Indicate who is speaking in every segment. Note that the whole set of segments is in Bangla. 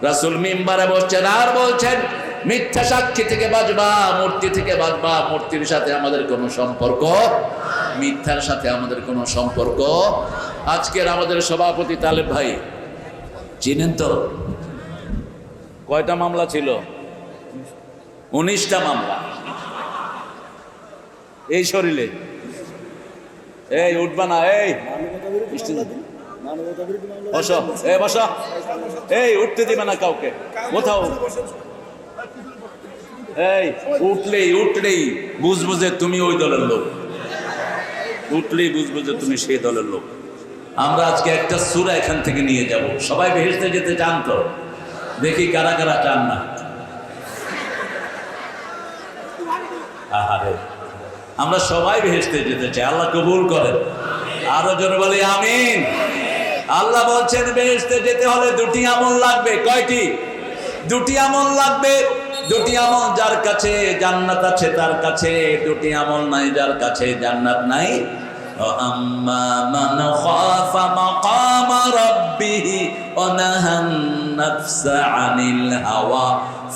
Speaker 1: রাসূল মিম্বারে বসছেন আর বলছেন, মিথ্যা সাক্ষী থেকে বাঁচবা, মূর্তি থেকে বাঁচবা। মূর্তির সাথে আমাদের কোনো সম্পর্ক, মিথ্যার সাথে আমাদের কোনো সম্পর্ক। আজকের আমাদের সভাপতি তালেব ভাই চিনেন তো? কয়টা মামলা ছিল? 19টা মামলা এই শরীরে। এই উঠবা না, এই বসো, এই বসো, এই উঠতে দিবে না কাউকে কোথাও। এই উঠলেই বুঝবো যে তুমি ওই দলের লোক, উঠলেই বুঝবো যে তুমি সেই দলের লোক। আমরা আজকে একটা সূরা এখান থেকে নিয়ে যাব। সবাই বেহেশতে যেতে চান তো? দেখি কারা কারা চান না। আহারে, আমরা সবাই বেহেশতে যেতে চাই, আল্লাহ কবুল করেন। আরো জোরে বলি আমিন। আল্লাহ বলছেন বেহেশতে যেতে হলে দুটি আমল লাগবে। কয়টি? দুটি আমল লাগবে। দুটি আমল যার কাছে জান্নাত আছে তার কাছে, দুটি আমল নাই যার কাছে জান্নাত নাই। আম্মা মান খাফা মাকামা রাব্বিহি ওয়া নাহান নাফসা আনিল হাওয়া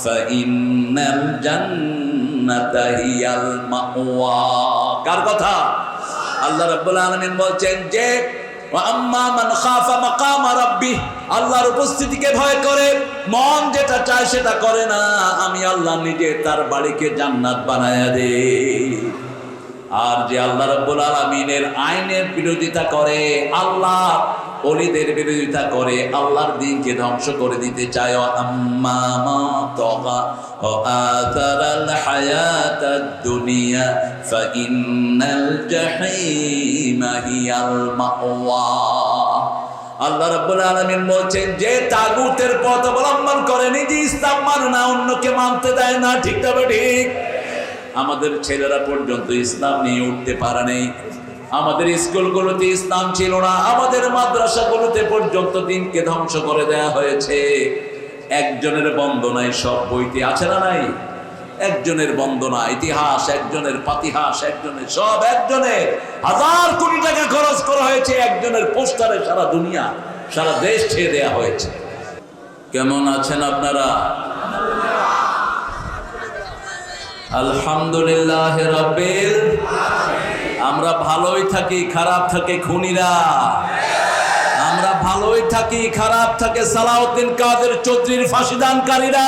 Speaker 1: ফাইন্নাল জান্নাতা হিয়াল মাওয়া। কার কথা? আল্লাহ রাব্বুল আলামিন বলছেন যে আম্মা মান খাফা মাকামা রাব্বিহি, আল্লাহর উপস্থিতিকে ভয় করে, মন যেটা চায় সেটা করে না, আমি আল্লাহ নিজে তার বাড়িকে জান্নাত বানায়া দেই। আর যে আল্লাহ রাব্বুল আলামিনের আইনের বিরোধিতা করে, আল্লাহ ওলিদের বিরোধিতা করে, আল্লাহর দ্বীনকে ধ্বংস করে দিতে চায়, আম্মা মা তাগা ওয়া আতারাল হায়াতাদ দুনিয়া ফাইন্নাল জাহিমা হিয়াল মাওয়া। আল্লাহ রাব্বুল আলামিন বলছেন যে তাগুতের পথ অবলম্বন করে, নিজে ইসলাম মানে না, অন্যকে মানতে দেয় না। ঠিক তবে ঠিক। আমাদের ছেলেরা পর্যন্ত ইসলাম নিয়ে উঠতে পারে নাই। আমাদের স্কুলগুলোতে ইসলাম ছিল না, আমাদের মাদ্রাসাগুলোতে পর্যন্ত দ্বীনকে ধ্বংস করে দেয়া হয়েছে। একজনের বন্দনায় সব বইতে আছে না নাই? একজনের বন্দনা, ইতিহাস একজনের, পাতিহাস একজনের, সব একজনের। 1000 কোটি টাকা খরচ করা হয়েছে একজনের পোস্টারে, সারা দুনিয়া সারা দেশ ছেড়ে দেয়া হয়েছে। কেমন আছেন আপনারা? আলহামদুলিল্লাহ রাব্বিল। আমরা ভালোই থাকি, খারাপ থাকে খুনিরা। আমরা ভালোই থাকি, খারাপ থাকে সালাউদ্দিন কাদের চৌধুরীর ফাঁসিদানকারীরা।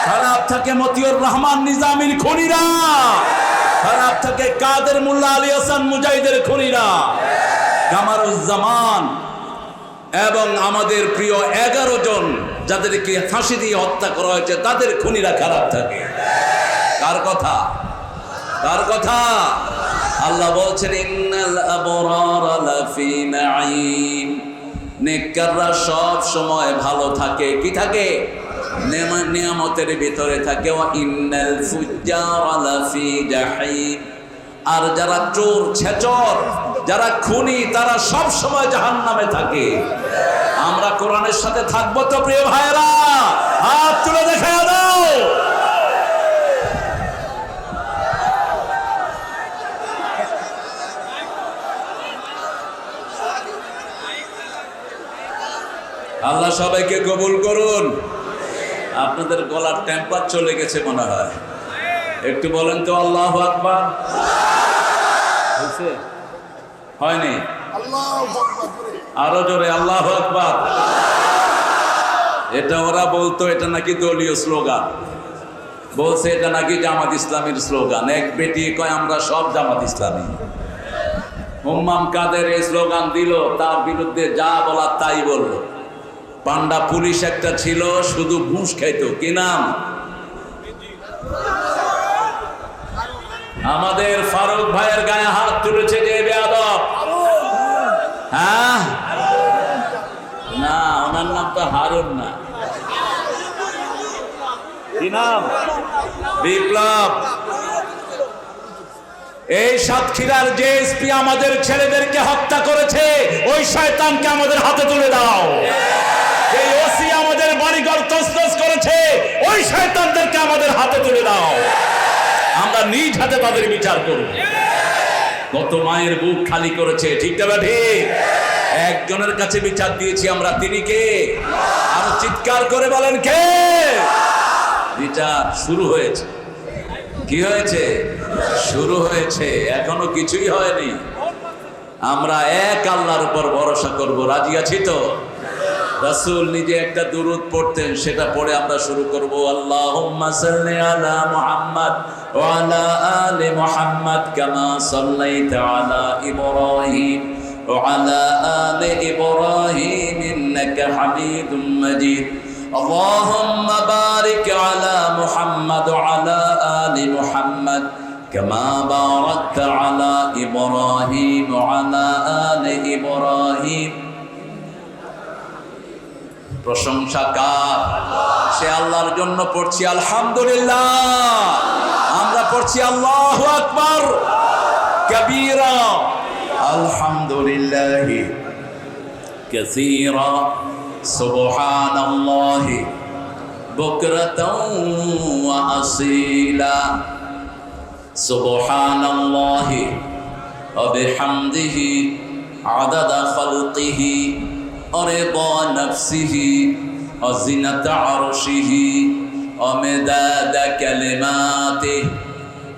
Speaker 1: খারাপ থাকে মতিউর রহমান নিজামীর খুনিরা। খারাপ থাকে কাদের মোল্লা আলী হাসান মুজাহিদের খুনিরা। কামারুজ্জামান এবং আমাদের প্রিয় 11 জন যাদেরকে ফাঁসি দিয়ে হত্যা করা হয়েছে, তাদের খুনিরা খারাপ থাকে। কার কথা? কার কথা? আল্লাহ বলছেন ইন্নাল আবরারা লাফি নাঈম। নেককাররা সব সময় ভালো থাকে। কি থাকে? নিয়ামতের ভিতরে থাকে। ওয়া ইন্নাল ফুজ্জারা লাফি জাহিম। আর যারা চোর, ছেচর, যারা খুনি, তারা সব সময় জাহান্নামে থাকে। আমরা কোরআনের সাথে থাকবো তো প্রিয় ভাইরা? হাত তুলে দেখায় দাও। আল্লাহ সবাইকে কবুল করুন। আপনাদের গলার টেম্পার চলে গেছে মনে হয়, একটু বলেন তো আল্লাহু আকবার। হয়েছে? হয়নি? আরো জোরে আল্লাহু আকবার। এটা ওরা বলতো এটা নাকি দলীয় স্লোগান, বলছে এটা নাকি জামাত ইসলামীর স্লোগান। এক বেটি কয় আমরা সব জামাত ইসলামী। হুম্মাম কাদের এই স্লোগান দিল, তার বিরুদ্ধে যা বলার তাই বলল। পান্ডা পুলিশ একটা ছিল, শুধু ঘুষ খাইতো। কি নাম? আমাদের ফারুক ভাইয়ের গায়ে হাত তুলেছে যে বেয়াদব। হ্যাঁ না, ওনার নাম তো হারুন না। কি নাম? বিপ্লব। এই সাতক্ষীরার যে এসপি আমাদের ছেলেদেরকে হত্যা করেছে, ওই শয়তানকে আমাদের হাতে তুলে দাও। এই ওসি আমাদের বাড়িঘর তছনছ করেছে, ওই শয়তানদেরকে আমাদের হাতে তুলে দাও। আমরা নিজ হাতে তাদের বিচার করব। কত মায়ের বুক খালি করেছে। ঠিক না ঠিক? একজনের কাছে বিচার দিয়েছি আমরা, তিনি কে? আরো চিৎকার করে বলেন কে? বিচার শুরু হয়েছে। কি হয়েছে? শুরু হয়েছে, এখনো কিছুই হয়নি। আমরা এক আল্লাহর উপর ভরসা করব। রাজি আছি তো? রাসূল নিজে একটা দুরূদ পড়তেন, সেটা পড়ে আমরা শুরু করব। আল্লাহুম্মা সাল্লি আলা মুহাম্মাদ ওয়া আলা আলি মুহাম্মাদ কামা সাল্লাইতা আলা ইব্রাহিম ওয়া আলা আলি ইব্রাহিম ইন্নাকা হামিদুম মাজিদ। আল্লাহুম্মা বারিক আলা মুহাম্মাদ ওয়া আলা আলি মুহাম্মাদ কামা বারাকতা আলা ইব্রাহিম ওয়া আলা আলি ইব্রাহিম। প্রশংসা কার? সে আল্লাহর জন্য পড়ছি আলহামদুলিল্লাহ। আমরা পড়ছি আল্লাহু আকবার কবীরা, আলহামদুলিল্লাহি কাসীরা, সুবহানাল্লাহি বুকরাতাও ওয়া আসীলা, সুবহানাল্লাহি ওয়া বিহামদিহি আদাদা খালকিহি ورضا نفسه وزنة عرشه ومداد كلماته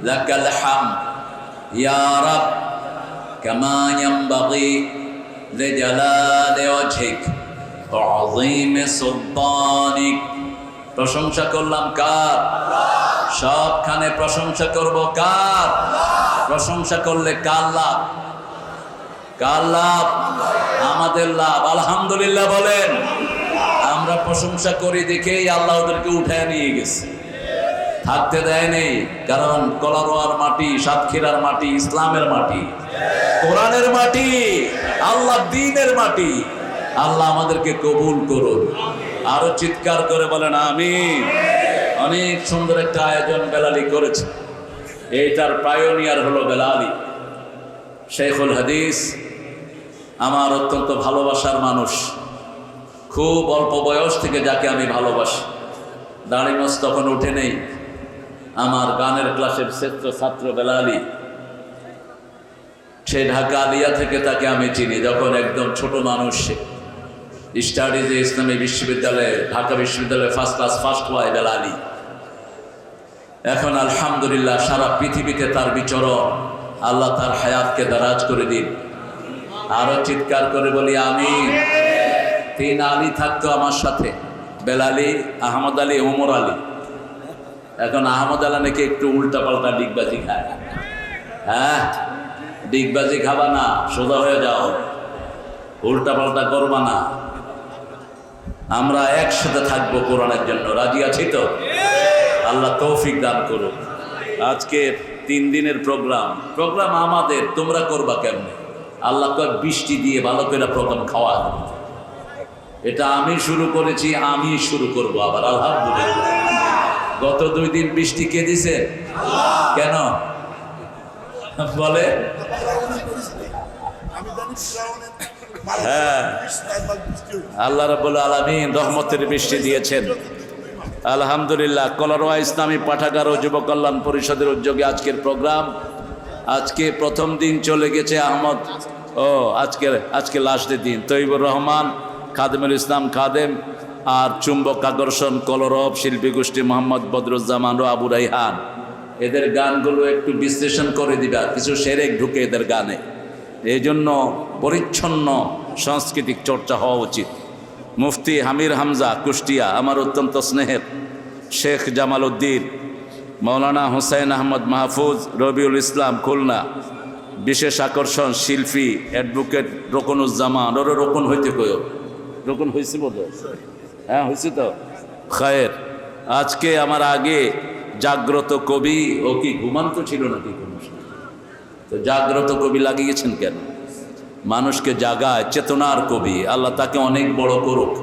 Speaker 1: لك الحمد يا رب كما ينبغي لجلال وجهك وعظيم سلطانك। প্রশংসা করলাম কার? সবখানে প্রশংসা করব কার? প্রশংসা করলে কার লাভ? কার লাভ? আমাদের লাভ। আলহামদুলিল্লাহ বলেন। আমরা প্রশংসা করি দেখেই আল্লাহ ওদেরকে উঠায় নিয়ে গেছে, থাকতে দেয় নেই। কারণ কলারোয়ার মাটি, সাতক্ষীরার মাটি ইসলামের মাটি, কোরআনের মাটি, আল্লাহ দ্বীনের মাটি। আল্লাহ আমাদেরকে কবুল করুন। আরো চিৎকার করে বলেন আমিন। অনেক সুন্দর একটা আয়োজন বেলালি করেছে। এইটার পায়োনিয়ার হলো বেলালি, শেখুল হাদিস, আমার অত্যন্ত ভালোবাসার মানুষ। খুব অল্প বয়স থেকে যাকে আমি ভালোবাসি। দাড়ি মোছ তখন উঠে নেই। আমার গানের ক্লাসের শ্রেষ্ঠ ছাত্র বেলালি, সে ঢাকা আলিয়া থেকে তাকে আমি চিনি। যখন একদম ছোট মানুষ, স্টাডিজে ইসলামী বিশ্ববিদ্যালয়ে, ঢাকা বিশ্ববিদ্যালয়ে ফার্স্ট ক্লাস ফার্স্ট হয় বেলালি। এখন আলহামদুলিল্লাহ সারা পৃথিবীতে তার বিচরণ। আল্লাহ তার হায়াতকে দারাজ করে দিন। আরো চিৎকার করে বলি আমিন। 3 আলী থাকতো আমার সাথে, বেলালি, আহমদ আলী, ওমর আলী। এখন আহমদ আলী নাকি একটু উল্টা পাল্টা ডিগবাজি খায়। হ্যাঁ, ডিগবাজি খাবা না, সোজা হয়ে যাও, উল্টা পাল্টা করবা না। আমরা একসাথে থাকবো কোরআনের জন্য। রাজি আছি তো? আল্লাহ তৌফিক দান করুন। আজকে 3 দিনের প্রোগ্রাম আমাদের, তোমরা করবা কেমনে? আল্লাহ কয় বৃষ্টি দিয়ে ভালো করে প্রোগ্রাম খাওয়া। এটা আমি শুরু করেছি, আমি শুরু করব আবার। আলহামদুলিল্লাহ। গত 2 দিন বৃষ্টি কে দিছে? কেন বলে? হ্যাঁ, আল্লাহ রাব্বুল আলামিন রহমতের বৃষ্টি দিয়েছেন। আলহামদুলিল্লাহ। কলারোয়া ইসলামী পাঠাগার ও যুব কল্যাণ পরিষদের উদ্যোগে আজকের প্রোগ্রাম। আজকে প্রথম দিন চলে গেছে আহমদ, আজকে লাস্টের দিন। তৈবুর রহমান, খাদেমুল ইসলাম খাদেম, আর চুম্বক আকর্ষণ কলরব শিল্পী গোষ্ঠী মোহাম্মদ বদরুজ্জামান ও আবু রাইহান। এদের গানগুলো একটু বিশ্লেষণ করে দিবা, কিছু সেরেক ঢুকে এদের গানে। এই জন্য পরিচ্ছন্ন সাংস্কৃতিক চর্চা হওয়া উচিত। মুফতি হামির হামজা কুষ্টিয়া, আমার অত্যন্ত স্নেহের। শেখ জামাল উদ্দিন, মৌলানা হুসাইন আহমদ মাহফুজ, রবিউল ইসলাম খুলনা। বিশেষ আকর্ষণ শিল্পী অ্যাডভোকেট রোকনুজ্জামান। ওর রোকন হইতে কয়, রোকন হয়েছে বোধ? হ্যাঁ হয়েছে তো, খায়ের। আজকে আমার আগে জাগ্রত কবি, ও কি ঘুমান্ত ছিল নাকি কোনো? তো জাগ্রত কবি লাগিয়েছেন কেন? মানুষকে জাগায়, চেতনার কবি। আল্লাহ তাকে অনেক বড় করুক।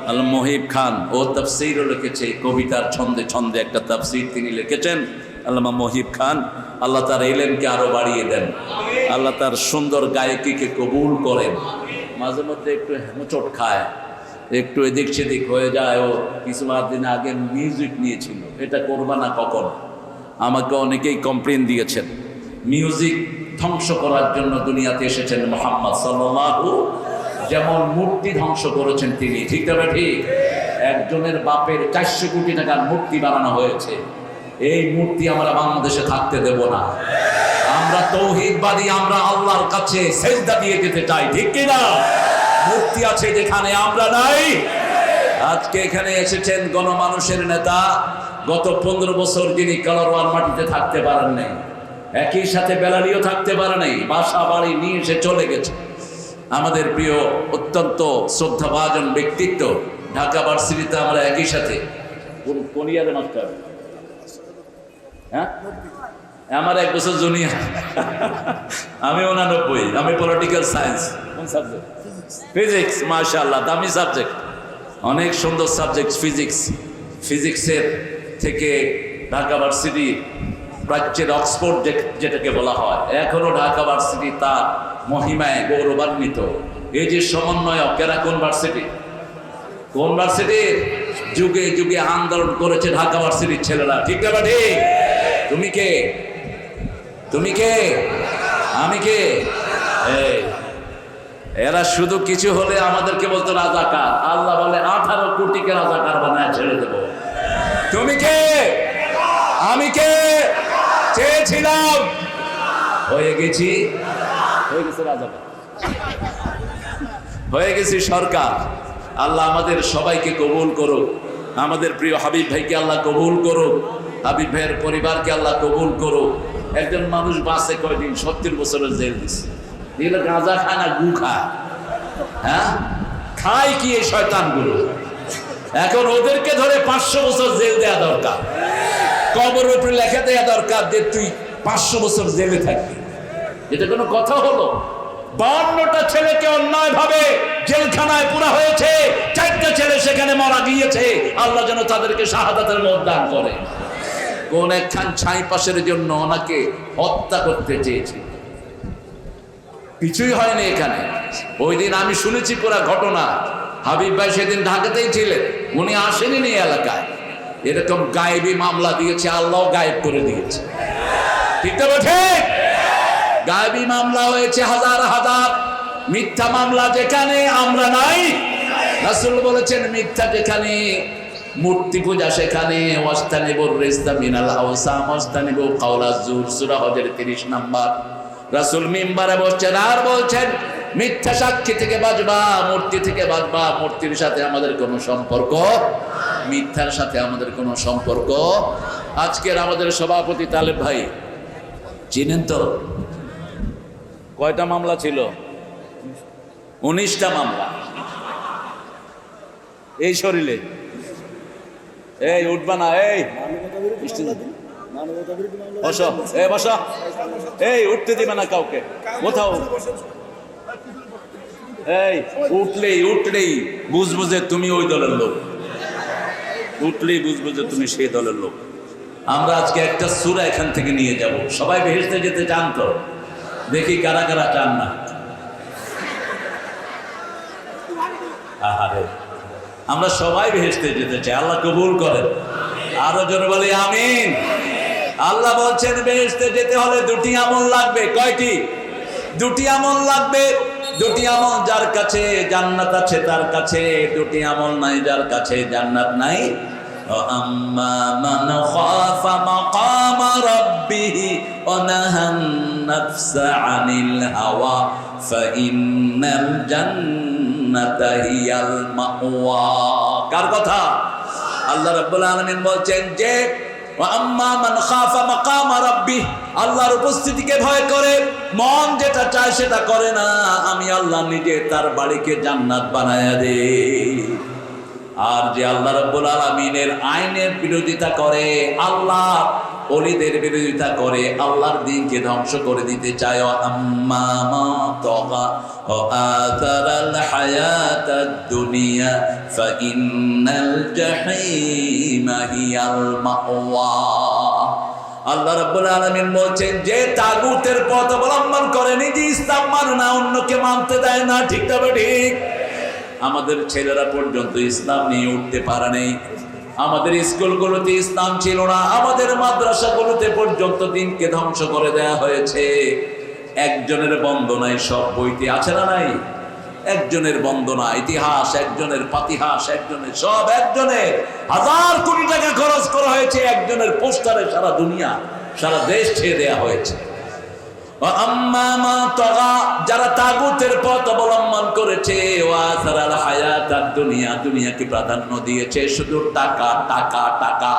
Speaker 1: আল্লাহ মহিব খান, ও তাফসীরও লিখেছে, কবিতার ছন্দে ছন্দে একটা তাফসীর তিনি লিখেছেন। আল্লামা মহিব খান, আল্লাহ তার ইলমকে আরো বাড়িয়ে দেন। আল্লাহ তার সুন্দর গায়কিকে কবুল করেন। মাঝে মধ্যে একটু হেমচট খায়, একটু এদিক সেদিক হয়ে যায়। ও কিছুদিন আগে মিউজিক নিয়েছিল, এটা করবা না কখন। আমাকে অনেকেই কমপ্লেন দিয়েছেন। মিউজিক ধ্বংস করার জন্য দুনিয়াতে এসেছেন মুহাম্মদ সাল্লাল্লাহু যেমন মূর্তি ধ্বংস করেছেন তিনি, ঠিক তবে ঠিক। একজনের বাপের 400 কোটি টাকার মূর্তি বানানো হয়েছে। এই মূর্তি আমরা বাংলাদেশে থাকতে দেব না। আমরা তৌহিদবাদী, আমরা আল্লাহর কাছে সেজদা দিয়ে যেতে চাই, ঠিক কিনা? মূর্তি আছে যেখানে আমরা নাই। আজকে এখানে এসেছেন গণমানুষের নেতা, গত 15 বছর যিনি কালারওয়ার মাটিতে থাকতে পারেন নাই, একই সাথে বেলালিও থাকতে পারে নাই, বাসা বাড়ি নিয়ে এসে চলে গেছে। আমাদের প্রিয় অত্যন্ত শ্রদ্ধাভাজন ব্যক্তিত্ব, ঢাকা ভার্সিটিতে আমরা একই সাথে। কোন ইয়ারে মাস্টার? হ্যাঁ, আমার 1 বছর জুনিয়র। আমি 89, আমি পলিটিক্যাল সায়েন্স। কোন সাবজেক্ট? ফিজিক্স। মাশাআল্লাহ, দামি সাবজেক্ট, অনেক সুন্দর সাবজেক্ট ফিজিক্স। ফিজিক্সের থেকে ঢাকা ভার্সিটি প্রাচ্যের অক্সফোর্ড যেটাকে বলা হয়, এখনো ঢাকা ভার্সিটি তার মহিমায় গৌরবান্বিত। এই যে সমন্বয়ক, এরা কোন ভার্সিটি? কোন ভার্সিটির? যুগে যুগে আন্দোলন করেছে ঢাকা ভার্সিটির ছেলেরা, ঠিক না ঠিক? তুমি কে? তুমি কে? আমি কে? এরা শুধু কিছু হলে আমাদেরকে বলতো রাজাকার। আল্লাহ বলে 18 কোটিকে রাজাকার বানায় ছেড়ে দেব। তুমি কে? আমি কে? চেয়েছিলাম, হয়ে গেছি, হয়ে গেছে রাজাকার, হয়ে গেছি সরকার। আল্লাহ আমাদের সবাইকে কবুল করুক। আমাদের প্রিয় হাবিব ভাইকে আল্লাহ কবুল করুক। হাবিব ভাইয়ের পরিবারকে আল্লাহ কবুল করুক। একজন মানুষ বাঁচে কয়দিন? 70 বছরের জেল দিচ্ছে। এগুলো গাঁজা খায় না গু খায়? হ্যাঁ, খায় কি এই শয়তানগুলো? এখন ওদেরকে ধরে 500 বছর জেল দেওয়া দরকার। কবর উপরে লেখা দেওয়া দরকার যে তুই 500 বছর জেলে থাকবি। এটা কোনো কথা হলো? 52টা ছেলেকে অন্যায় ভাবে জেলখানায় পুরা হয়েছে, 4টা ছেলে সেখানে মারা গিয়েছে। আল্লাহ যেন তাদেরকে শাহাদাতের মত দান করে। কোন একখান ছাই পাশের জন্য ওনাকে হত্যা করতে চেয়েছে, কিছুই হয়নি এখানে। ওই দিন আমি শুনেছি পুরা ঘটনা। হাবিব ভাই সেদিন ঢাকাতেই ছিলেন, উনি আসেনি এই এলাকায়। এরকম গায়েবী মামলা দিয়েছে, আল্লাহ গায়েব করে দিয়েছে, ঠিক তো? ঠিক, গায়েবী মামলা হয়েছে হাজার হাজার। মিথ্যা মামলা যেখানে আমরা নাই, রাসূল বলেছেন মিথ্যা যেখানে, মূর্তি পূজা সেখানে। ওয়াস্তানিবুর রিজতা মিনাল আওসাম ওয়াস্তানিবু কাওলাজ জুর, সূরা হজের 30 নাম্বার। রাসূল মিম্বারে বসছেন আর বলছেন মিথ্যা সাক্ষী থেকে বাঁচবা, মূর্তি থেকে বাঁচবা। মূর্তির সাথে আমাদের কোনো সম্পর্ক, মিথ্যার সাথে আমাদের কোনো সম্পর্ক। আজকের আমাদের সভাপতি তালেব ভাই, চিনেন তো? কয়টা মামলা ছিল? 19টা মামলা এই শরীরে। এই উঠবা না, এই বসো, এই বসো, এই উঠতে দিবে না কাউকে কোথাও। এই উঠলেই বুঝবো যে তুমি ওই দলের লোক, উঠলেই বুঝবো যে তুমি সেই দলের লোক। আমরা আজকে একটা সূরা এখান থেকে নিয়ে যাব। সবাই বেহেশতে যেতে চান তো? দেখি কারা কারা চান না। আহারে, আমরা সবাই বেহেশতে যেতে চাই, আল্লাহ কবুল করেন। আরো জোরে বলি আমিন। আল্লাহ বলছেন বেহেশতে যেতে হলে 2টি আমল লাগবে। কয়টি? 2টি আমল লাগবে। 2টি আমল যার কাছে জান্নাত আছে তার কাছে, 2টি আমল নাই যার কাছে জান্নাত নাই। আম্মা মান খাফা মাকামা রাব্বিহি ওয়া নাহান নাফসা আনিল হাওয়া ফাইন্নাল জান্নাতা হিয়াল মাওয়া। কার কথা? আল্লাহ রাব্বুল আলামিন বলছেন যে আম্মা মান খাফা মাকামা রাব্বিহি, আল্লাহর উপস্থিতিকে ভয় করে, মন যেটা চায় সেটা করে না, আমি আল্লাহ নিজে তার বাড়িকে জান্নাত বানায়া দেই। আর যে আল্লাহ রাব্বুল আলামিনের আইনের বিরোধিতা করে, আল্লাহ ওলিদের বিরোধিতা করে, আল্লাহর দ্বীনকে ধ্বংস করে দিতে চায়, আম্মা মা তাগা ওয়া আতারাল হায়াতাদ দুনিয়া ফাইন্নাল জাহিমা হিয়াল মাওয়া। আল্লাহ রাব্বুল আলামিন বলছেন যে তাগুতের পথ অবলম্বন করে, নিজে ইসলাম মানে না, অন্যকে মানতে দেয় না, ঠিক তবে ঠিক। আমাদের ছেলেরা পর্যন্ত ইসলাম নিয়ে উঠতে পারে নাই। আমাদের স্কুলগুলোতে ইসলাম ছিল না, আমাদের মাদ্রাসাগুলোতে পর্যন্ত দ্বীনকে ধ্বংস করে দেয়া হয়েছে। একজনের বন্ধ নাই, সব বইতে আছে না নাই? একজনের বন্দনা, ইতিহাস একজনের, পাতিহাস একজনের, সব একজনের। 1000 কোটি টাকা খরচ করা হয়েছে একজনের পোস্টারে, সারা দুনিয়া, সারা দেশ ছেড়ে দেয়া হয়েছে। যারা তাগুতের পথ অবলম্বন করেছে, দুনিয়াকে প্রাধান্য দিয়েছে, শুধু টাকা টাকা টাকা,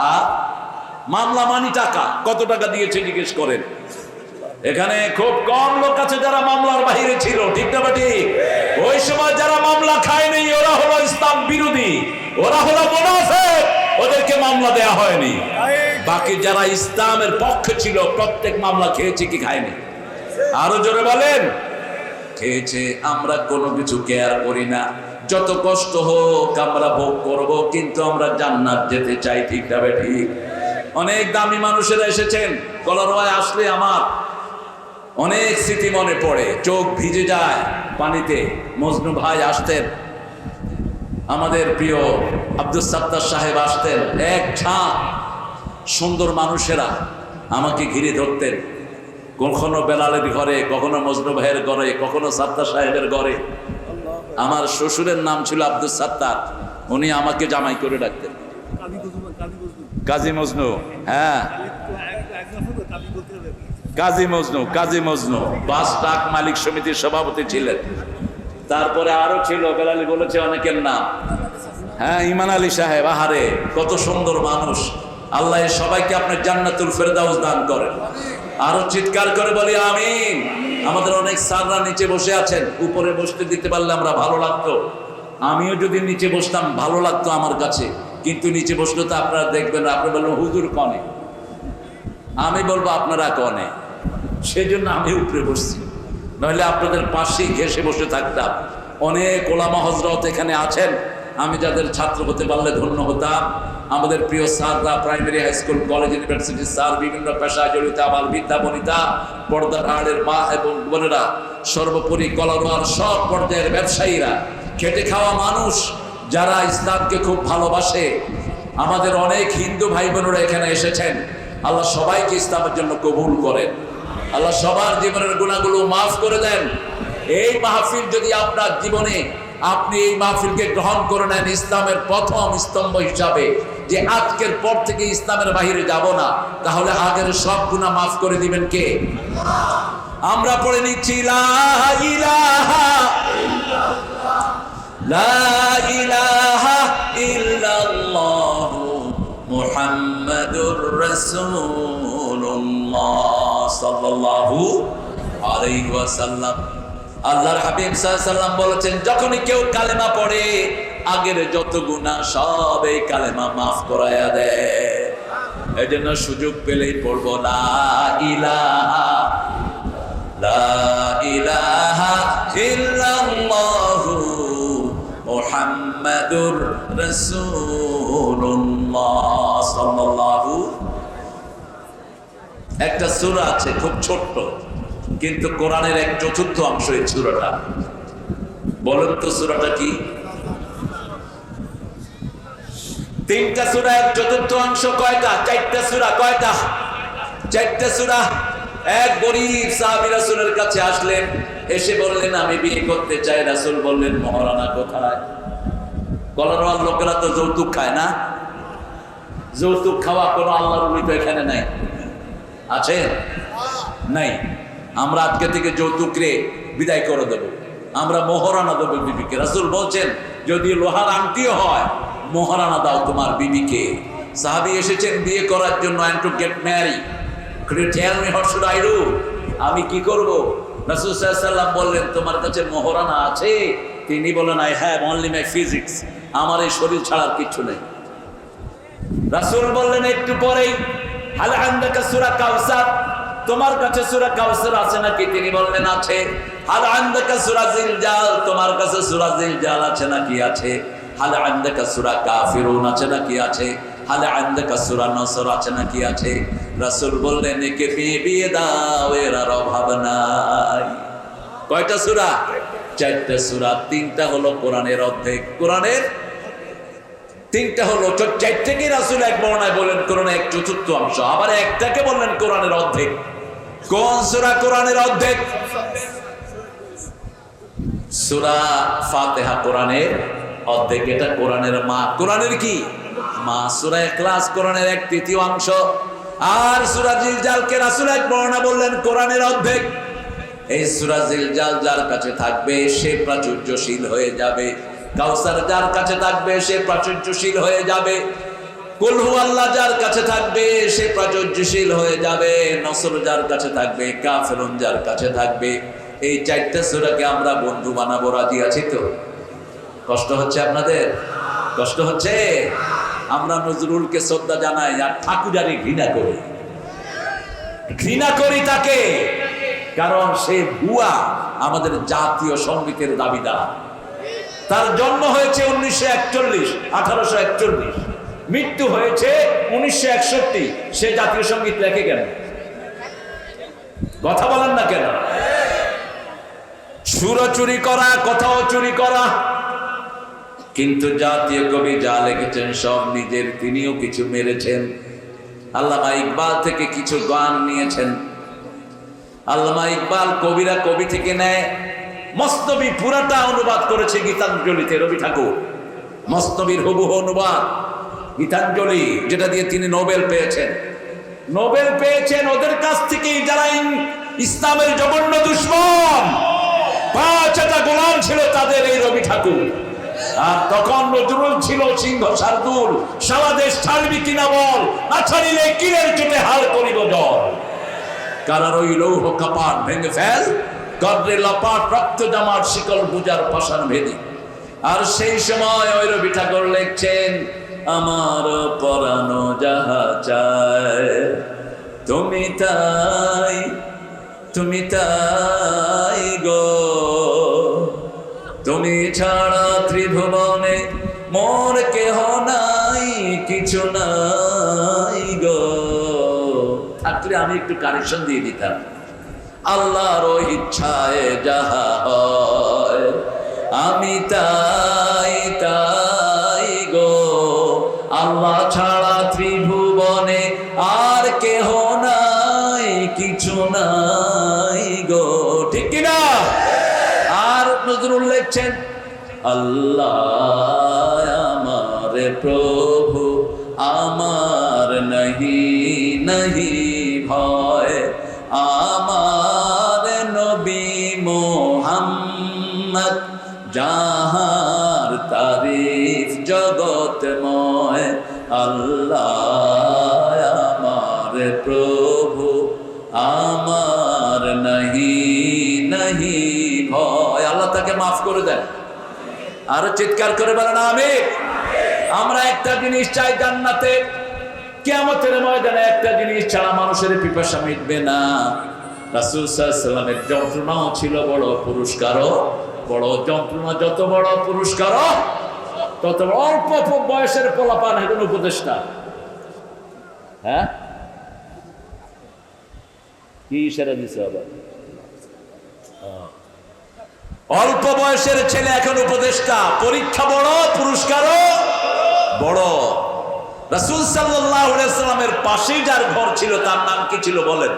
Speaker 1: মামলা মানি টাকা। কত টাকা দিয়েছে জিজ্ঞেস করেন। এখানে খুব কম লোক আছে যারা মামলার বাহিরে ছিল, ঠিক না ঠিক? ওই সময় যারা মামলা খায়নি ওরা হলো ইসলাম বিরোধী, ওরা হলো মুনাফিক, ওদেরকে মামলা দেয়া হয়নি। বাকি যারা ইসলামের পক্ষে ছিল প্রত্যেক মামলা খেয়েছে কি খায়নি? আরো জোরে বলেন। খেয়েছে। আমরা কোনো কিছু কেয়ার করি না, যত কষ্ট হোক আমরা ভোগ করব, কিন্তু আমরা জান্নাত যেতে চাই, ঠিক না ঠিক? অনেক দামি মানুষেরা এসেছেন, কলারওয়ায় আসলে আমার অনেক স্মৃতি মনে পড়ে, চোখ ভিজে যায় পানিতে। মজনু ভাই আসতেন, আমাদের প্রিয় আব্দুল সাত্তার সাহেব আসতেন, এক ঝাঁক সুন্দর মানুষেরা আমাকে ঘিরে ধরতেন। কখনো বেলালের ঘরে, কখনো মজনু ভাইয়ের ঘরে, কখনো সাত্তার সাহেবের ঘরে। আমার শ্বশুরের নাম ছিল আব্দুল সাত্তার, উনি আমাকে জামাই করে ডাকতেন কাজী মজনু। হ্যাঁ, কাজী মজনু, কাজী মজনু। বাস ডাক মালিক সমিতির সভাপতি ছিলেন। তারপরে আরো ছিল, বেলালি বলেছে অনেকের নাম। হ্যাঁ, ইমান আলী সাহেব, আহারে কত সুন্দর মানুষ। আল্লাহ সবাইকে আপনার জান্নাতুল ফেরদাউস দান করেন। আরো চিৎকার করে বলি আমিন। আমাদের অনেক স্যাররা নিচে বসে আছেন, উপরে বসতে দিতে পারলে আমরা ভালো লাগতো। আমিও যদি নিচে বসতাম ভালো লাগতো আমার কাছে, কিন্তু নিচে বসলে তো আপনারা দেখবেন, আপনি বলবেন হুজুর কনে, আমি বলবো আপনারা কনে, সেজন্য আমি উপরে বসছি, নইলে আপনাদের পাশেই ঘেসে বসে থাকতাম। অনেক ওলামা হযরত এখানে আছেন, আমি যাদের ছাত্র হতে পারলে ধন্য হতাম। আমাদের প্রিয় স্যাররা, প্রাইমারি, হাই স্কুল, কলেজ, ইউনিভার্সিটির স্যার, বিভিন্ন পেশায় জড়িত আমার বিদ্যা বনিতা, পর্দার আড়ের মা এবং বোনেরা, সর্বোপরি কলারওয়ার সব পর্যায়ের ব্যবসায়ীরা, খেটে খাওয়া মানুষ যারা ইসলামকে খুব ভালোবাসে, আমাদের অনেক হিন্দু ভাই বোনেরা এখানে এসেছেন। আল্লাহ সবাইকে ইসলামের জন্য কবুল করেন, আল্লাহ সবার জীবনের গুনাহগুলো মাফ করে দেন। এই মাহফিল যদি আপনার জীবনে, আপনি এই মাহফিলকে গ্রহণ করে নেন ইসলামের প্রথম স্তম্ভ হিসাবে, যে আজকের পর থেকে ইসলামের বাহিরে যাব না, তাহলে আগের সব গুনাহ মাফ করে দিবেন কে? আমরা পড়ে নিচ্ছি লা ইলাহা ইল্লাল্লাহ, লা ইলাহা ইল্লাল্লাহ মুহাম্মাদুর রাসূলুল্লাহ সাল্লাল্লাহু আলাইহি ওয়াসাল্লাম। আল্লাহর হাবিব সাল্লাল্লাহু আলাইহি ওয়াসাল্লাম বলেছেন, যখনই কেউ কালেমা পড়ে আগের যত গুনাহ সব এই কালেমা মাফ করায়া দেয়। এজন্য সুযোগ পেলেই পড়বো লা ইলাহা, লা ইলাহা ইল্লাল্লাহু মুহাম্মাদুর রাসূলুল্লাহ সাল্লাল্লাহু। একটা সূরা আছে খুব ছোট্ট, কিন্তু কোরআনের 1/4 অংশ এই সূরাটা। বলেন তো সূরাটা কি? 3টা সূরা 1/4 অংশ কয়টা? 4টা সূরা। কয়টা? 4টা সূরা। এক গরীব সাহাবী রাসূলের কাছে আসলেন, এসে বললেন আমি বিয়ে করতে চাই। রাসূল বললেন মহারানা কোথায়? কলারওয়াল লোকেরা তো যৌতুক খায় না? যৌতুক খাওয়া কোনো আল্লাহর ওলি তো এখানে নাই, আছে? নাই। আমরা আজকে থেকে যৌতুকরে বিদায় করে দেব, আমরা মোহরানা দেবো বিবিকে। রাসূল বলছেন যদি লোহার আংটিও হয় মোহরানা দাও তোমার বিবিকে। সাহাবী এসেছেন বিয়ে করার জন্য, and to get married. Could you tell me what should I do? আমি কি করব? রাসূল সাল্লাল্লাহু আলাইহি ওয়াসাল্লাম বললেন তোমার কাছে মোহরানা আছে? তিনি বলেন I have only my physics, আমার এই শরীর ছাড়া কিছু নেই। রাসূল বললেন একটু পরেই হাল আনদাকা সূরা কাউসার, তোমার কাছে সূরা কাউসার আছে নাকি? তিনি বললেন আছে। হাল আনদাকা সূরা জিলজাল, তোমার কাছে সূরা জিলজাল আছে নাকি? আছে। হাল আনদাকা সূরা কাফিরুন আছে নাকি? আছে। হাল আনদাকা সূরা নসর আছে নাকি? আছে। রাসূল বললেন একে বিয়ে দাও, এর আর অভাব নাই। কয়টা সূরা? 4টা সূরা। 3টা হলো কোরআনের অর্ধেক। কোরআনের 3টা হলো, 4টাকে রাসূল এক বর্ণনায় বলেন কোরআনের 1/4 অংশ, আবার একটাকে বললেন কোরআনের অর্ধেক। কোন সূরা কোরআনের অর্ধেক? সূরা ফাতিহা কোরআনের অর্ধেক, এটা কোরআনের মা। কোরআনের কি মা? সূরা ইখলাস কোরআনের 1/3 অংশ। আর সূরা জিলজালকে রাসূল এক বর্ণনা বললেন কোরআনের অর্ধেক। এই সূরা জিলজাল যার কাছে থাকবে সে প্রাচুর্যশীল হয়ে যাবে। কাউসার যার কাছে থাকবে সে প্রাচুর্যশীল হয়ে যাবে। কুল হুয়াল্লাহ যার কাছে থাকবে সে প্রাচুর্যশীল হয়ে যাবে। নসর যার কাছে থাকবে, কাফিরুন যার কাছে থাকবে। এই 4টা সূরাকে আমরা বন্ধু বানাবো, রাজি আছি তো? কষ্ট হচ্ছে আপনাদের? কষ্ট হচ্ছে? আমরা নজরুলকে শ্রদ্ধা জানাই আর ঠাকুরারে ঘৃণা করি। ঘৃণা করি তাকে, কারণ সে ভুয়া আমাদের জাতীয় সঙ্গীতের দাবিদার। তার জন্ম হয়েছে 1841, মৃত্যু হয়েছে 1961। সে জাতীয় সঙ্গীত লেখে কেন? কথা বলেন না কেন? সুরও চুরি করা, কথাও চুরি করা। কিন্তু জাতীয় কবি যা লিখেছেন সব নিজের, তিনিও কিছু মেরেছেন। আল্লামা ইকবাল থেকে কিছু গান নিয়েছেন। আল্লামা ইকবাল কবিরা কবি থেকে নেয়। মস্তবি পুরাটা অনুবাদ করেছে গীতাঞ্জলিতে রবি ঠাকুর। মস্তবির হুবহু অনুবাদ গীতাঞ্জলি, যেটা দিয়ে তিনি নোবেল পেয়েছেন। নোবেল পেয়েছেন ওদের কাছ থেকেই যারা ইসলামের জঘন্য দুশমন। 5টা গোলাম ছিল তাদের এই রবি ঠাকুর। আর তখন নজরুল ছিল সিংহ শার্দুল। সারা দেশ ছাড়বি কিনা বল, না ছাড়িলে কিরের চোটে হার করিব জল। কারার ওই লৌহ কাপাট ভেঙে ফেল, গদ্রে লপাট রক্ত জামার শিকল পূজার পাষাণ ভেদি। আর সেই সময় ওই রবি ঠাকুর লিখছেন, আমার পরানো যাহা চায় তুমি তাই, তুমি তাই গো, তুমি ছাড়া ত্রিভুবনে মোর কেহ নাই, কিছু নাই গো। থাকলে আমি একটু কানেকশন দিয়ে দিতাম। আল্লাহর ইচ্ছায় যাহা হয় আমি তাই তাই গো, আল্লাহ ছাড়া ত্রিভুবনে আর কেহ নাই, কিছু নাই গো। ঠিক কিনা? আর নজরুল লিখছেন, আল্লাহ আমার প্রভু আমার নাহি নাহি ভয়, আমার নবী মুহাম্মদ যাহার তারিফ জগতময়। আল্লাহ আমার প্রভু আমার নাহি নাহি ভয়। আল্লাহ তাকে মাফ করে দেন। আরো চিৎকার করে বলেন আমিন। আমরা একটা জিনিস চাই জান্নাতে, কিয়ামতের ময়দানে একটা জিনিস ছাড়া মানুষের পিপাসা মিটবে না। রাসূল সাল্লাল্লাহু আলাইহি ওয়াসাল্লামের যন্ত্রণাও ছিল বড়, পুরস্কারও বড়। যন্ত্রণা যত বড়, পুরস্কারও তত অল্প বয়সের পোলাপান এখন উপদেষ্টা। হ্যাঁ, কি ইশারা দিছে আবার? অল্প বয়সের ছেলে এখন উপদেষ্টা। পরীক্ষা বড়, পুরস্কারও বড়। রাসূল সাল্লাল্লাহু আলাইহি ওয়াসাল্লামের পাশেই যার ঘর ছিল তার নাম কি ছিল বলেন?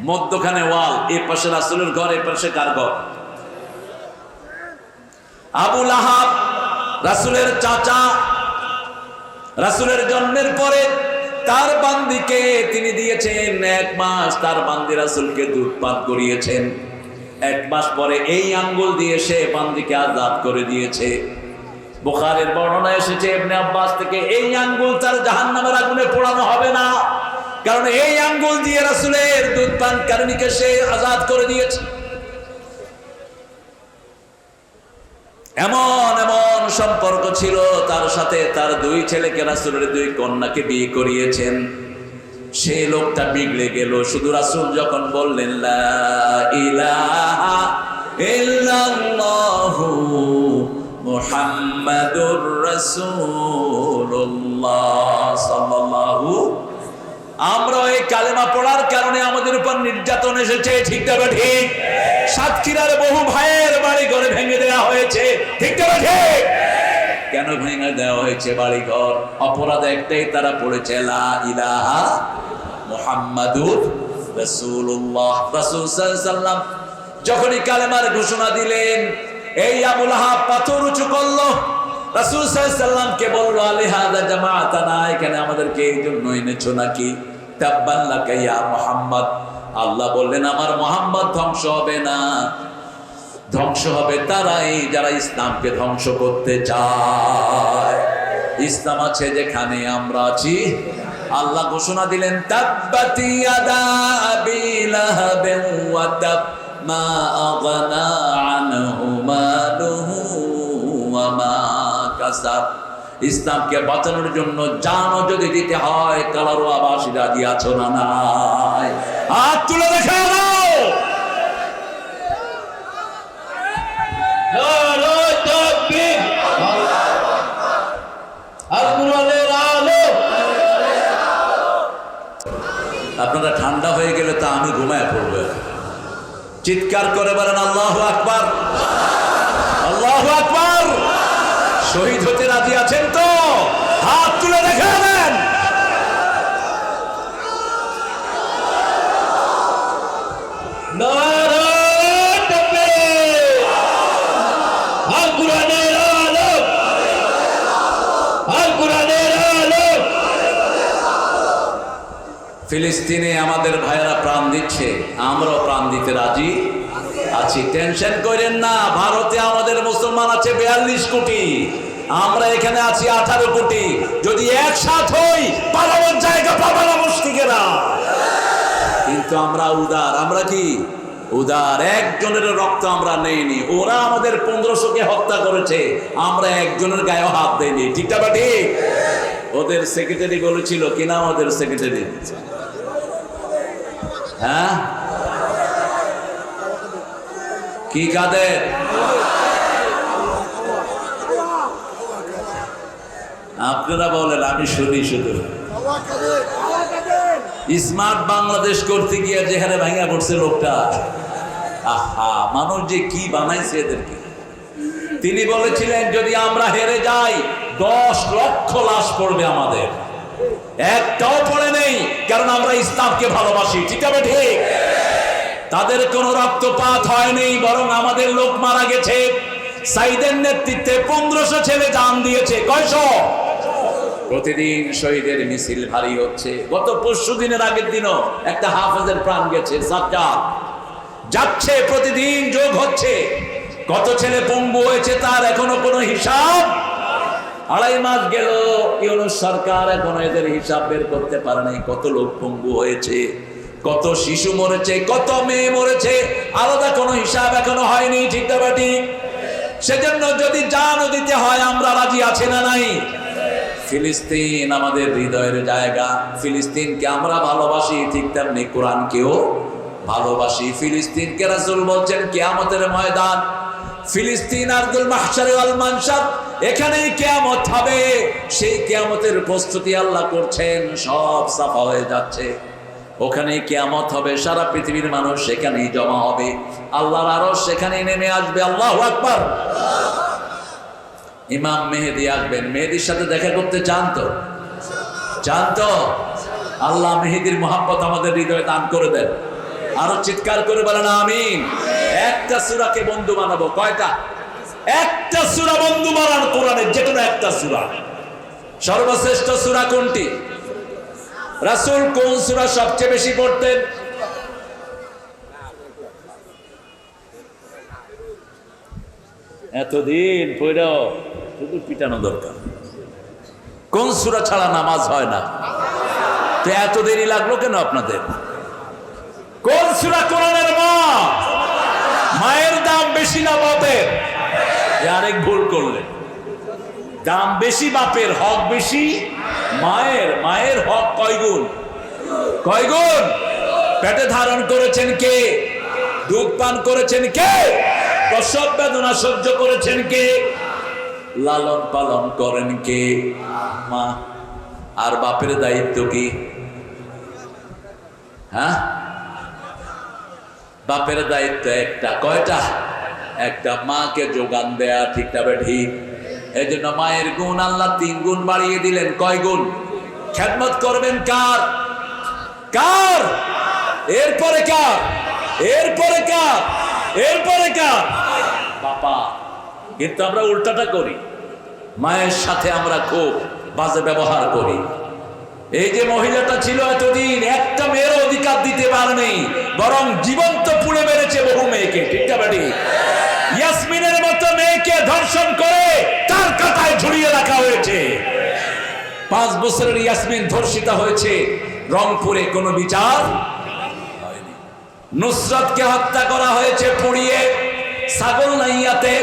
Speaker 1: মধ্যখানে ওয়াল, এই পাশে রাসূলের ঘর, এই পাশে কার ঘর? আবু লাহাব, রাসূলের চাচা। রাসূলের জন্মের পরে তার বান্দিকে তিনি দিয়েছেন 1 মাস। তার বান্দি রাসূলকে দুধ পান করিয়েছেন। 1 মাস পরে এই আঙ্গুল দিয়ে সে বান্দিকে আযাদ করে দিয়েছে। বুখারীর বর্ণনা এসেছে ইবনে আব্বাস থেকে, এই আঙ্গুল তার জাহান্নামের আগুনে পোড়ানো হবে না, কারণ এই আঙ্গুল দিয়ে রাসূলের দুধ পানকারিণীকে সে আযাদ করে দিয়েছে। এমন এমন সম্পর্ক ছিল তার সাথে। তার 2 ছেলেকে রাসূলের 2 কন্যাকে বিয়ে করিয়েছেন। সেই লোকটা বিগড়ে গেল। শুধু রাসূল যখন বললেন লা ইলাহা ইল্লাল্লাহু মুহাম্মাদুর রাসূলুল্লাহ সাল্লাল্লাহু, আমরা এই কালেমা পড়ার কারণে আমাদের উপর নির্যাতন এসেছে। ঠিক না ঠিক? সাতক্ষীরার বহু ভাইয়ের বাড়ি ঘরে ভেঙে দেওয়া হয়েছে। ঠিক না ঠিক? কেন ভেঙে দেওয়া হয়েছে বাড়ি ঘর? অপরাধ একটাই, তারা পড়েছে লা ইলাহা মুহাম্মাদুর রাসূলুল্লাহ। রাসূল সাল্লাল্লাহু আলাইহি ওয়াসাল্লাম যখনই কালেমার ঘোষণা দিলেন, এই আবু লাহাব পাথর উঁচু করলো, রাসূল সাল্লাল্লাহু আলাইহি সাল্লামকে বলল, আলিহাযা জামাআতানা, এখানে আমাদেরকে এই জন্য এনেছো নাকি? তাব্বান লাকা ইয়া মুহাম্মদ। আল্লাহ বললেন, আমার মুহাম্মদ ধ্বংস হবে না, ধ্বংস হবে তারাই যারা ইসলামকে ধ্বংস করতে চায়। ইসলাম আছে যেখানে আমরা আছি। আল্লাহ ঘোষণা দিলেন, তাব্বাত ইয়াদা আবি লাহাবিন ওয়া তাব মা আগনা আনহু মালুহু ওয়া মা কাসাব। ইসলামকে বাঁচানোর জন্য জানও যদি দিতে হয়, কালারও আবাসী রাজি আছো না নাই? হাত তুলে দেখাও। আপনারা ঠান্ডা হয়ে গেলে তা আমি ঘুমায় পড়বো। চিৎকার করে বলেন আল্লাহু আকবার, আল্লাহু আকবার। শহীদ হতে রাজি আছেন তো? হাত তুলে দেখাবেন। ফিলিস্তিনে আমাদের ভাইয়েরা প্রাণ দিচ্ছে, আমরাও প্রাণ দিতে রাজি আছি। টেনশন করেন না, ভারতে আমাদের মুসলমান আছে 42 কোটি, আমরা এখানে আছি 18 কোটি। যদি একসাথ হই, পালানোর জায়গা পাবে না মুশরিকেরা। কিন্তু আমরা উদার। আমরা কি উদার? একজনের রক্ত আমরা নেইনি। ওরা আমাদের 1500কে হত্যা করেছে, আমরা একজনের গায়ে হাত দেইনি। ঠিক না ঠিক? ওদের সেক্রেটারি বলেছিল, কিনা ওদের সেক্রেটারি, হ্যাঁ কি কাদের? আপনারা বলেন, আমি শুনি শুধু। স্মার্ট বাংলাদেশ করতে গিয়ে যেখানে ভাঙা পড়ছে লোকটা, আহা, মানুষ যে কি বানাইছে এদেরকে। তিনি বলেছিলেন, যদি আমরা হেরে যাই 10 লক্ষ লাশ পড়বে আমাদের, একটাও পড়ে নেই, কারণ আমরা ইসলামকে ভালোবাসি। ঠিক আছে ঠিক? তাদের কোনো রক্তপাত হয়নি, বরং আমাদের লোক মারা গেছে। সাইদের নেতৃত্বে 1500 ছেলে জান দিয়েছে। কয়শো? প্রতিদিন শহীদের মিছিল ভারী হচ্ছে। গত পরশু দিনের আগের দিনও একটা হাফেজের প্রাণ গেছে, সাজ্জাদ যাচ্ছে, প্রতিদিন যোগ হচ্ছে। কত ছেলে পঙ্গু হয়েছে তার এখনো কোনো হিসাব। 2.5 মাস গেল, ইউনূস সরকার এখনো এদের হিসাব বের করতে পারে নাই। কত লোক পঙ্গু হয়েছে, কত শিশু মরেছে, কত মেয়ে মরেছে, আলাদা কোনো হিসাব এখনো হয়নি। ঠিক না ঠিক? সেজন্য যদি জানও দিতে হয়, আমরা রাজি আছি না নাই? ফিলিস্তিন আমাদের হৃদয়ের জায়গা। ফিলিস্তিনকে আমরা ভালোবাসি, ঠিক তেমনি কোরআনকেও ভালোবাসি। ফিলিস্তিনকে রাসূল বলছেন কিয়ামতের ময়দান, ফিলিস্তিন আরদুল মাহশার ওয়াল মানশার, এখানেই কিয়ামত হবে। সেই কিয়ামতের প্রস্তুতি আল্লাহ করছেন, সব সাফা হয়ে যাচ্ছে। ওখানেই কিয়ামত হবে, সারা পৃথিবীর মানুষ সেখানেই জমা হবে, আল্লাহর আরশ সেখানেই নেমে আসবে। আল্লাহু আকবার। ইমাম মেহেদী আসবেন। মেহেদীর সাথে দেখা করতে চান তো? চান তো? আল্লাহ মেহেদীর মহব্বত আমাদের হৃদয়ে দান করে দেন। আরো চিৎকার করে বলেন আমিন। একটা সূরাকে বন্ধু বানাবো। কয়টা? একটা সূরা বন্ধু বানান কোরআনের, যে কোনো একটা সূরা। সর্বশ্রেষ্ঠ সূরা কোনটি? রাসূল কোন সূরা সবচেয়ে বেশি পড়তেন? এতদিন পড়েও শুধু পিটানো দরকার। কোন সূরা ছাড়া নামাজ হয় না? তো এত দেরি লাগলো কেন আপনাদের? কোন সূরা কোরআনের মা? মায়ের দাম বেশি না বাপের? আরেক ভুল করলেন। দাম বেশি বাপের, হক বেশি মায়ের। মায়ের হক কয় গুণ? কয় গুণ? পেটে ধারণ করেছেন কে? দুধ পান করেছেন কে? প্রসব বেদনা সহ্য করেছেন কে? লালন পালন করেন কে? মা। আর বাপের দায়িত্ব কি? হ্যাঁ, বাপের দায়িত্ব একটা। কয়টা? একটা, মাকে যোগান দেয়া। ঠিক না ঠিক? এই জন্য মায়ের গুণ আল্লাহ 3 গুণ বাড়িয়ে দিলেন। কয় গুণ? খেদমত করবেন কার? কার? এরপরে কার? এরপরে কার? এরপরে কার? বাবা। কিন্তু আমরা উল্টাটা করি, মায়ের সাথে আমরা খুব বাজে ব্যবহার করি। এই যে মহিলাটা ছিল এতদিন, একটা মেয়ের অধিকার দিতে পারেনি, বরং জীবন্ত পুড়ে মেরেছে বহু মেয়েকে। ঠিক না বাড়ি? ইয়াসমিনের মতো মেয়েকে ধর্ষণ করে তার কাঁটায় ঝুলিয়ে রাখা হয়েছে। 5 বছরের ইয়াসমিন ধর্ষিতা হয়েছে, রংপুরে কোনো বিচার হয়নি। নুসরতকে হত্যা করা হয়েছে পুড়িয়ে ছাগলনাইয়াতে।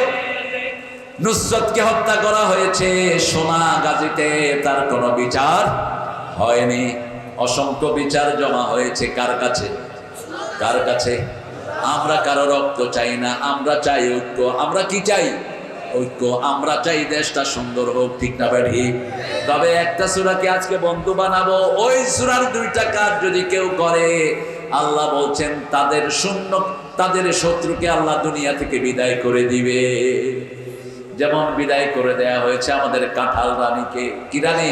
Speaker 1: নুসরতকে হত্যা করা হয়েছে সোনাগাজীতে, তার কোনো বিচার হয়নি। অসংখ্য বিচার জমা হয়েছে কার কাছে? কার কাছে? আমরা কারো রক্ত চাই না, আমরা চাই ঐক্য। আমরা কি চাই? ঐক্য। আমরা চাই দেশটা সুন্দর হোক। ঠিক না বেঠি? তবে একটা সূরাকে আজকে বন্ধু বানাবো, ওই সূরার 2টা কাজ যদি কেউ করে, আল্লাহ বলছেন তাদের শত্রুকে আল্লাহ দুনিয়া থেকে বিদায় করে দিবে। যেমন বিদায় করে দেয়া হয়েছে আমাদের কাঁঠাল রানীকে। কি রানী?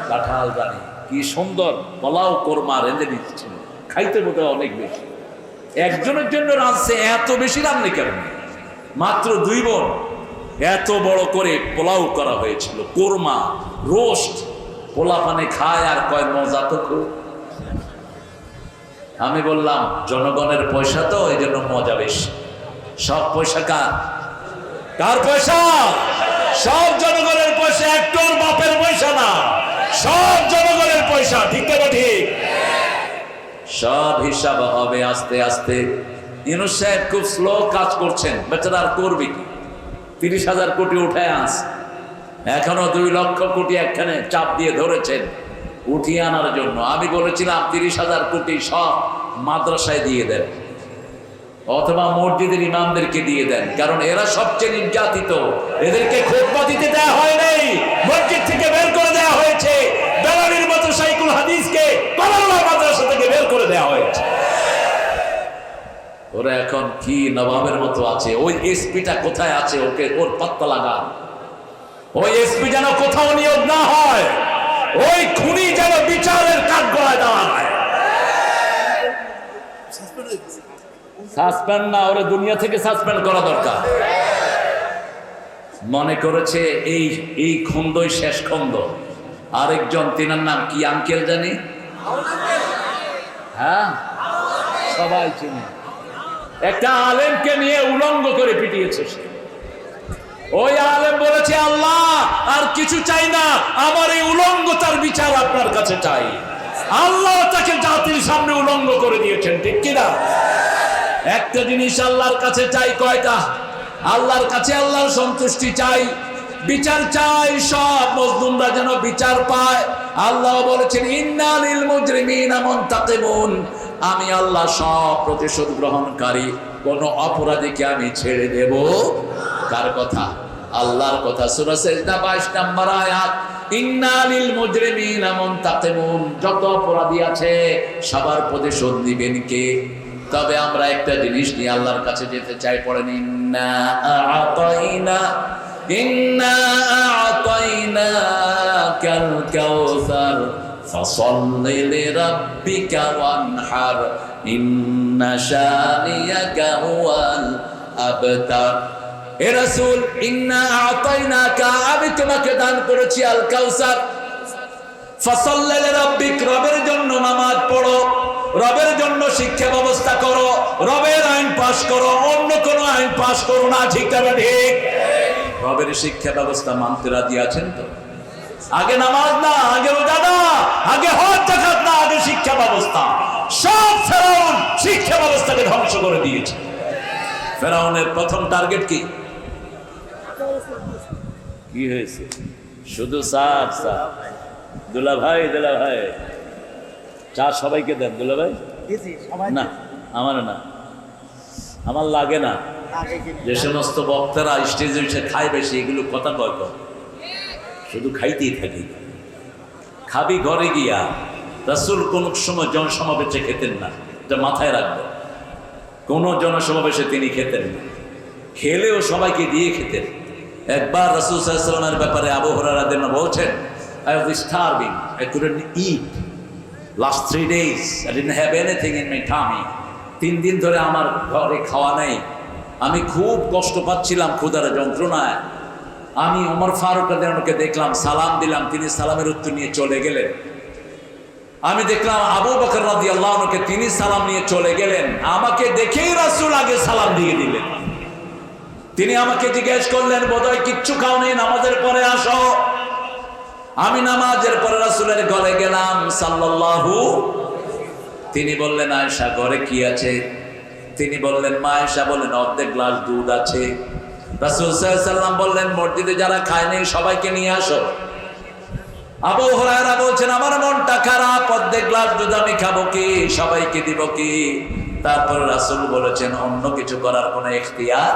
Speaker 1: কাঁঠাল রানী। কি সুন্দর পোলাও কোরমা রেঁধে দিচ্ছিল, খাইতে বোধ অনেক বেশি। একজনের জন্য রাঁধছে, এত বেশি রান্নে কেন? মাত্র 2 বোন, এত বড় করে পোলাও করা হয়েছিল, কোরমা রোস্ট। পোলা পানে খায় আর কয় মজা তো খুব। আমি বললাম জনগণের পয়সা তো, এই জন্য মজা বেশি। সব পয়সা কার? কার পয়সা? সব জনগণের পয়সা, একটোর বাপের পয়সা না, সব জনগণের পয়সা। ঠিক না ঠিক? সব হিসাব হবে আস্তে আস্তে। ইউনূস সাহেব খুব স্লো কাজ করছেন, বেচারা আর করবে কি? 30,000 কোটি উঠায় আনস, এখনো 2 লক্ষ কোটি একখানে চাপ দিয়ে ধরেছেন উঠিয়ে আনার জন্য। আমি বলেছিলাম 30,000 কোটি সব মাদ্রাসায় দিয়ে দেন, অথবা মসজিদের ইমামদেরকে দিয়ে দেন, কারণ এরা সবচেয়ে নির্যাতিত। এদেরকে খুতবা দিতে দেওয়া হয় নাই, মসজিদ থেকে বের করে দেওয়া হয়েছে। বেলালির মতো শাইখুল হাদিসকে কলাল্লাহ মাদ্রাসা থেকে বের করে দেওয়া হয়েছে। ওরা এখন কি নবাবের মতো আছে। ওই এসপিটা কোথায় আছে? ওকে ওর পাত্তা লাগান। ওই এসপি যেন কোথাও নিয়োগ না হয়, ওই খুনি যেন বিচারের কাঠগড়ায় দাঁড়ায়। সাসপেন্ড না, ওরা দুনিয়া থেকে সাসপেন্ড করা দরকার। মনে করেছে এই খন্দই শেষ খন্দ। আরেকজন, তিনার নাম কি আঙ্কেল জানি? হ্যাঁ, সবাই চিনি। একটা আলেমকে নিয়ে উলঙ্গ করে পিটিয়েছে সে। ওই আলেম বলেছে, আল্লাহ আর কিছু চাই না, আমার এই উলঙ্গতার বিচার আপনার কাছে চাই। আল্লাহ তাকে জাতির সামনে উলঙ্গ করে দিয়েছেন। ঠিক কিনা? একটা জিনিস আল্লাহর কাছে চাই, কয়টা? আল্লাহর কাছে আল্লাহর সন্তুষ্টি চাই, বিচার চাই, সব মজলুমরা যেন বিচার পায়। আল্লাহ বলেছেন, ইন্না লিল মুজরিমিনা মুনতাকিমুন, আমি আল্লাহ সব প্রতিশোধ গ্রহণকারী, কোন অপরাধীকে আমি ছেড়ে দেব। কার কথা? আল্লাহর কথা। সূরা সিজদা 22 নম্বর আয়াত, ইন্না লিল মুজরিমিনা মুনতাকিমুন, যত অপরাধী আছে সবার প্রতিশোধ দিবেন কে? তবে আমরা একটা জিনিস নিয়ে আল্লাহর কাছে যেতে চাই। পড়েন, ইন্না আ'তাইনাকাল কাউসার ফাসাল্লি লিরাব্বিকা ওয়ানহার ইন্না শানিয়াকা হুয়াল আবতার। হে রাসূল, ইন্না আ'তাইনাকা, আমি তোমাকে দান করেছি আল কাউসার। ফাসাল্লি লিরাব্বিক, রবের জন্য নামাজ পড়ো, রবের জন্য শিক্ষা ব্যবস্থা করো, রবের আইন পাশ করো, অন্য কোনো আইন পাশ করো না। ঠিক না ঠিক? রবের শিক্ষা ব্যবস্থা মানতে রাজি আছেন তো? আগে নামাজ না, আগে রোজা না, আগে হজ যাকাত না, আগে শিক্ষা ব্যবস্থা। সব ফেরাউন শিক্ষা ব্যবস্থাকে ধ্বংস করে দিয়েছে। ফেরাউনের প্রথম টার্গেট কি? কি হয়েছে? শুধু সাপ সাপ। দুলা ভাই চা সবাইকে দেন। দুলা ভাই না, আমার না, আমার লাগে না। যে সমস্ত বক্তারা স্টেজে এসে খায় বেশি, এগুলো কথা কয় কর, শুধু খাইতেই থাকি। খাবি ঘরে গিয়া। রাসূল কোন সময় জনসমাবেশে খেতেন না, এটা মাথায় রাখবো। কোন জনসমাবেশে তিনি খেতেন না, খেলেও সবাইকে দিয়ে খেতেন। একবার রাসূল সাল্লাল্লাহু আলাইহি ওয়াসাল্লামের ব্যাপারে আবু হুরায়রা রাদিয়াল্লাহু আনহু বলছেন, I was starving, I couldn't eat. Last 3 days, I didn't have anything in my tummy. 3 দিন ধরে আমার ঘরে খাওয়া নাই, আমি খুব কষ্ট পাচ্ছিলাম ক্ষুধার যন্ত্রণায়। আমি ওমর ফারুক রাদিয়াল্লাহু আনহুকে দেখলাম, সালাম দিলাম, তিনি সালামের উত্তর নিয়ে চলে গেলেন। আমি দেখলাম আবু বকর রাদিয়াল্লাহু আনহুকে, তিনি সালাম নিয়ে চলে গেলেন। আমাকে দেখেই রাসূল আগে সালাম দিয়ে দিলেন। তিনি আমাকে জিজ্ঞেস করলেন, বোধহয় কিচ্ছু খাওনি, নামাজের পরে আসো। আমি নামাজের পরে রাসূলের ঘরে গেলাম সাল্লাল্লাহু। তিনি বললেন, আয়েশা ঘরে কি আছে? তিনি বললেন, মা আয়েশা বললেন, অর্ধেক গ্লাস দুধ আছে। রাসূল সাল্লাল্লাহু আলাইহি ওয়াসাল্লাম বললেন, মসজিদে যারা খায়নি সবাইকে নিয়ে আসো। আবু হুরায়রা বলছেন, আমার মনটা খারাপ, অর্ধেক গ্লাস দুধ আমি খাবো কি, সবাইকে দিব কি? তারপর রাসূল বলেছেন, অন্য কিছু করার কোনো ইখতিয়ার,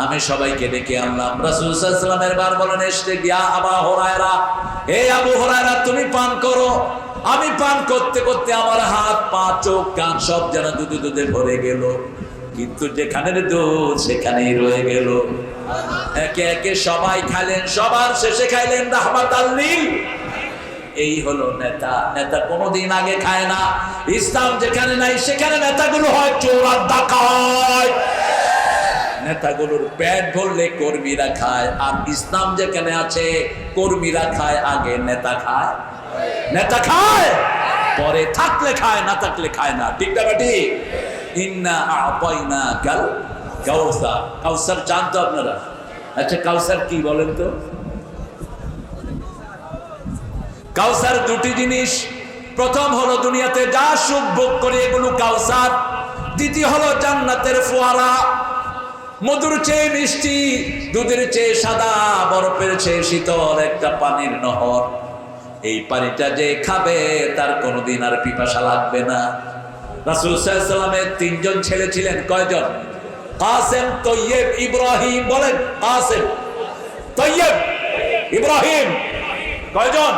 Speaker 1: আমি সবাইকে ডেকে আনলাম। রাসূল সাল্লাল্লাহু আলাইহি ওয়াসাল্লাম এবার বলেন, এসে গিয়া আবু হুরায়রা, হে আবু হুরায়রা, তুমি পান করো। আমি পান করতে করতে আমার হাত পা চোখ কান সব যেন দুধে দুধে ভরে গেল, কিন্তু যেখানের দুধ সেখানেই রয়ে গেল। একে একে সবাই খাইলেন, সবার শেষে খাইলেন রাহমাতাল লিল। এই হলো নেতা। নেতা কোনোদিন আগে খায় না। ইসলাম যেখানে নাই সেখানে নেতাগুলো হয় চোর আর ডাকাত। নেতাগুলোর পেট ভরলে কর্মীরা খায়, আর ইসলাম যেখানে আছে কর্মীরা খায় আগে, নেতা খায়। নেতা খায় পরে, থাকলে খায়, না থাকলে খায় না। ঠিক না বেটি? ইন্না আ'তাইনাকাল কাউসার। কাউসার চান তো আপনারা? আচ্ছা, কাউসার কি বলেন তো? কাউসার দুটি জিনিস। প্রথম হলো দুনিয়াতে যা সুখ ভোগ করে এগুলো কাউসার। দ্বিতীয় হলো জান্নাতের ফোয়ারা, মধুর চেয়ে মিষ্টি, দুধের চেয়ে সাদা, বরফের চেয়ে শীতল একটা পানির নহর। এই পানিটা যে খাবে তার কোনোদিন আর পিপাসা লাগবে না। রাসূল সাল্লাল্লাহু আলাইহি ওয়াসাল্লামের তিনজন ছেলে ছিলেন। কয়জন? কাসেম, তৈয়ব, ইব্রাহিম। বলেন, কাসেম, তৈয়ব, ইব্রাহিম। কয়জন?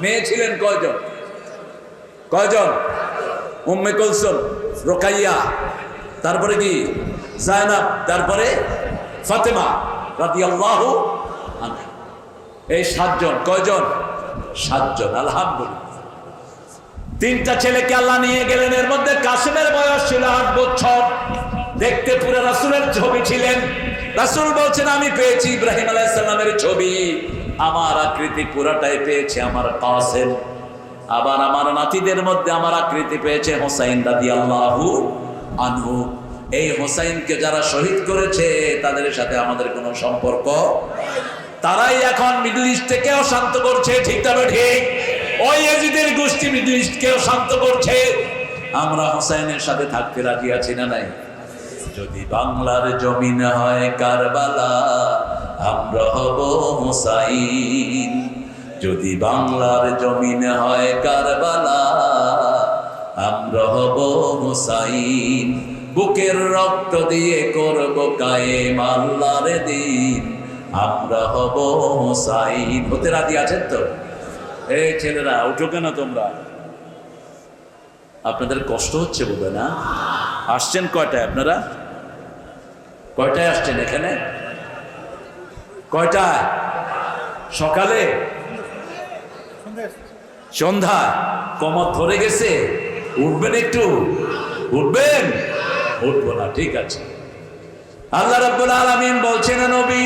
Speaker 1: মেয়ে ছিলেন কয়জন? কয়জন? উম্মে কুলসুম, রুকাইয়া, তারপরে কি জায়নাব, তারপরে ফাতেমা রাদিয়াল্লাহু আনহা। এই সাতজন। কয়জন? সাতজন। আলহামদুলিল্লাহ। তিনটা ছেলেকে আল্লাহ নিয়ে গেলেন। এর মধ্যে কাসেমের বয়স ছিল 8 বছর। দেখতে পুরো রাসূলের ছবি ছিলেন। রাসূল বলছেন, আমি পেয়েছি ইব্রাহিম আলাইহিস সালামের ছবি, আমার আকৃতি পুরাটাই পেয়েছে আমার কাসেম। আবার আমার নাতিদের মধ্যে আমার আকৃতি পেয়েছে হোসাইন রাদিয়াল্লাহু আনহু। এই হোসাইনকে যারা শহীদ করেছে তাদের সাথে আমাদের কোনো সম্পর্ক, তারাই এখন মিডল ইস্টকেও শান্ত করছে। ঠিক তবে ঠিক, ওই ইয়াজিদের গোষ্ঠী মিডল ইস্টকেও শান্ত করছে। আমরা হোসাইনের সাথে থাকতে রাজি আছি না নাই? যদি বাংলার জমিন হয় কারবালা, আমরা হব হোসাইন। যদি বাংলার জমিন হয় কারবালা, আমরা হব হোসাইন। বুকের রক্ত দিয়ে করব কায়েম আল্লাহর দিন, আমরা হব হোসাইন। হতে রাজি আছেন তো? এই ছেলেরা উঠো কেন তোমরা? আপনাদের কষ্ট হচ্ছে বোধ না? আসছেন কয়টায় আপনারা? কয়টায় আসছেন এখানে? কয়টায়? সকালে? সন্ধ্যায়? কমর ধরে গেছে? উঠবেন একটু? উঠবেন? উঠবো না, ঠিক আছে। আল্লাহ রাব্বুল আলামিন বলছেন, নবী,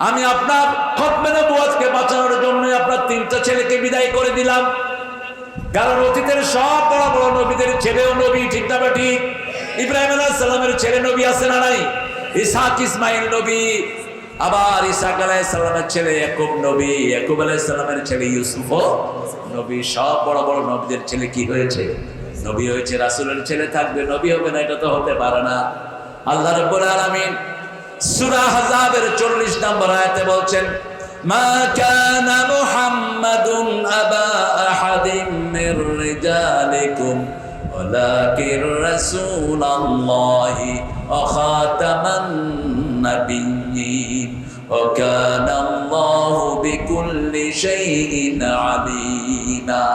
Speaker 1: আমি আপনার খতমে নবুয়তকে বাঁচানোর জন্য আপনার তিনটা ছেলেকে বিদায় করে দিলাম। কারণ অতীতের সব বড় বড় নবীদের ছেলেও নবী। ঠিক না ঠিক? ইব্রাহিম আলাইহিস সালামের ছেলে নবী আছে না নাই? ইসহাক, ইসমাইল নবী। আবার ইসহাক আলাইহিস সালামের ছেলে ইয়াকুব নবী। ইয়াকুব আলাইহিস সালামের ছেলে ইউসুফ নবী। সব বড় বড় নবীদের ছেলে কি হয়েছে? নবী হয়েছে। রাসূলের ছেলে থাকবে, নবী হবে না? এটা তো হতে পারে না। আল্লাহ রাব্বুল আলামিন সূরা আহজাবের 40 নম্বর আয়াতে বলছেন, মা কানা মুহাম্মাদুন আবা আহাদিম মির রিজালিকুম ওয়ালাকিন রাসূলুল্লাহি ওয়া খাতামান নাবিয়্যিন ওয়া কানা আল্লাহু বিকুল্লি শাইইন আলীমা।